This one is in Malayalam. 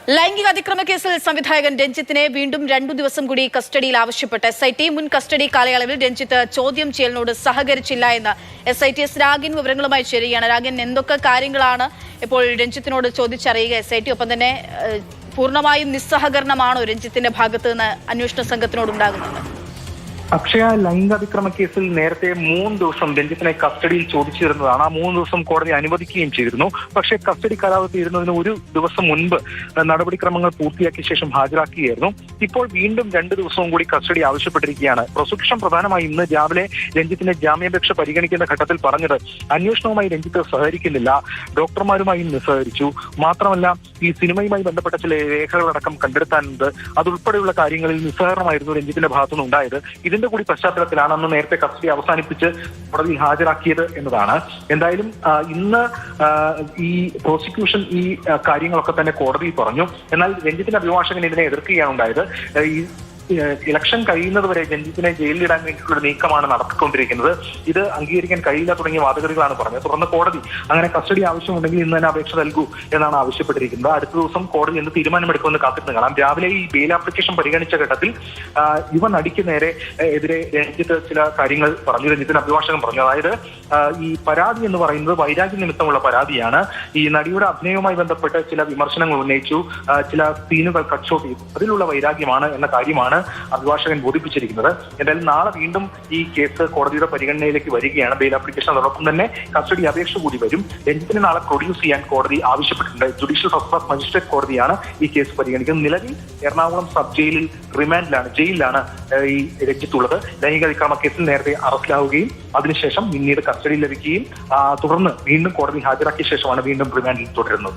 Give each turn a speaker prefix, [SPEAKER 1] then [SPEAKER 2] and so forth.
[SPEAKER 1] ലൈംഗിക അതിക്രമ കേസിൽ സംവിധായകൻ രഞ്ജിത്തിനെ വീണ്ടും 2 ദിവസം കൂടി കസ്റ്റഡിയിൽ ആവശ്യപ്പെട്ട് SIT മുൻ കസ്റ്റഡി കാലയളവിൽ രഞ്ജിത്ത് ചോദ്യം ചെയ്യലിനോട് സഹകരിച്ചില്ല എന്ന് SIT രാഗിൻ വിവരങ്ങളുമായി ചേരുകയാണ്. രാഗിൻ, എന്തൊക്കെ കാര്യങ്ങളാണ് ഇപ്പോൾ രഞ്ജിത്തിനോട് ചോദിച്ചറിയുക SIT? ഒപ്പം തന്നെ പൂർണ്ണമായും നിസ്സഹകരണമാണോ രഞ്ജിത്തിന്റെ ഭാഗത്ത് നിന്ന് അന്വേഷണ സംഘത്തിനോടുണ്ടാകുന്നത്?
[SPEAKER 2] അക്ഷയ, ലൈംഗികാതിക്രമ കേസിൽ നേരത്തെ 3 ദിവസം രഞ്ജിത്തിനെ കസ്റ്റഡിയിൽ ചോദിച്ചിരുന്നതാണ്. ആ 3 ദിവസം കോടതി അനുവദിക്കുകയും ചെയ്തിരുന്നു. പക്ഷേ കസ്റ്റഡി കാലാവധി തീരുന്നതിന് 1 ദിവസം മുൻപ് നടപടിക്രമങ്ങൾ പൂർത്തിയാക്കിയ ശേഷം ഹാജരാക്കുകയായിരുന്നു. ഇപ്പോൾ വീണ്ടും 2 ദിവസവും കൂടി കസ്റ്റഡി ആവശ്യപ്പെട്ടിരിക്കുകയാണ്. പ്രോസിക്യൂഷൻ പ്രധാനമായി ഇന്ന് രാവിലെ രഞ്ജിത്തിന്റെ ജാമ്യാപേക്ഷ പരിഗണിക്കുന്ന ഘട്ടത്തിൽ പറഞ്ഞത് അന്വേഷണവുമായി രഞ്ജിത്ത് സഹകരിക്കുന്നില്ല, ഡോക്ടർമാരുമായി സഹകരിച്ചു, മാത്രമല്ല ഈ സിനിമയുമായി ബന്ധപ്പെട്ട ചില രേഖകളടക്കം കണ്ടെടുത്താനുണ്ട്, അതുൾപ്പെടെയുള്ള കാര്യങ്ങളിൽ നിസ്സഹകരണമായിരുന്നു രഞ്ജിത്തിന്റെ ഭാഗത്തുനിന്ന് ഉണ്ടായത്. ഇതിന്റെ കൂടി പശ്ചാത്തലത്തിലാണ് അന്ന് നേരത്തെ കസ്റ്റഡി അവസാനിപ്പിച്ച് കോടതിയിൽ ഹാജരാക്കിയത് എന്നതാണ്. എന്തായാലും ഇന്ന് ഈ പ്രോസിക്യൂഷൻ ഈ കാര്യങ്ങളൊക്കെ തന്നെ കോടതിയിൽ പറഞ്ഞു. എന്നാൽ രഞ്ജിത്തിന്റെ അഭിഭാഷകൻ ഇതിനെ എതിർക്കുകയാണ് ഉണ്ടായത്. ഈ ഇലക്ഷൻ കഴിയുന്നത് വരെ രഞ്ജിത്തിനെ ജയിലിലിടാൻ വേണ്ടിയിട്ടുള്ള നീക്കമാണ് നടത്തിക്കൊണ്ടിരിക്കുന്നത്. ഇത് അംഗീകരിക്കാൻ കഴിയില്ല തുടങ്ങിയ വാദഗതികളാണ് പറഞ്ഞത്. തുടർന്ന് കോടതി അങ്ങനെ കസ്റ്റഡി ആവശ്യമുണ്ടെങ്കിൽ ഇന്ന് തന്നെ അപേക്ഷ നൽകൂ എന്നാണ് ആവശ്യപ്പെട്ടിരിക്കുന്നത്. അടുത്ത ദിവസം കോടതി എന്ത് തീരുമാനമെടുക്കുമെന്ന് കാത്തിരുന്ന് കാണാം. രാവിലെ ഈ ബെയിൽ ആപ്ലിക്കേഷൻ പരിഗണിച്ച ഘട്ടത്തിൽ യുവ നടിക്ക് നേരെ എതിരെ രഞ്ജിത്ത് ചില കാര്യങ്ങൾ പറഞ്ഞു. രഞ്ജിത്തിന്റെ അഭിഭാഷകൻ പറഞ്ഞു, അതായത് ഈ പരാതി എന്ന് പറയുന്നത് വൈരാഗ്യ നിമിത്തമുള്ള പരാതിയാണ്. ഈ നടിയുടെ അഭിനയവുമായി ബന്ധപ്പെട്ട് ചില വിമർശനങ്ങൾ ഉന്നയിച്ചു, ചില സീനുകൾ കട്ട് ഷോട്ട് ചെയ്തു, അതിലുള്ള വൈരാഗ്യമാണ് എന്ന കാര്യമാണ് അഭിഭാഷകൻ ബോധിപ്പിച്ചിരിക്കുന്നത്. എന്തായാലും നാളെ വീണ്ടും ഈ കേസ് കോടതിയുടെ പരിഗണനയിലേക്ക് വരികയാണ്. ബെയിൽ ആപ്ലിക്കേഷൻ അതോടൊപ്പം തന്നെ കസ്റ്റഡി അപേക്ഷ കൂടി വരും. രഞ്ജിത്തിനെ നാളെ പ്രൊഡ്യൂസ് ചെയ്യാൻ കോടതി ആവശ്യപ്പെട്ടിട്ടുണ്ട്. ജുഡീഷ്യൽ ഫസ്റ്റ് ക്ലാസ് മജിസ്ട്രേറ്റ് കോടതിയാണ് ഈ കേസ് പരിഗണിക്കുന്നത്. നിലവിൽ എറണാകുളം സബ് ജയിലിൽ ജയിലിലാണ് ഈ രഞ്ജിത്തുള്ളത്. ലൈംഗിക അതിക്രമ കേസിൽ നേരത്തെ അറസ്റ്റിലാവുകയും അതിനുശേഷം പിന്നീട് കസ്റ്റഡിയിൽ ലഭിക്കുകയും തുടർന്ന് വീണ്ടും കോടതി ഹാജരാക്കിയ ശേഷമാണ് വീണ്ടും റിമാൻഡിൽ തുടരുന്നത്.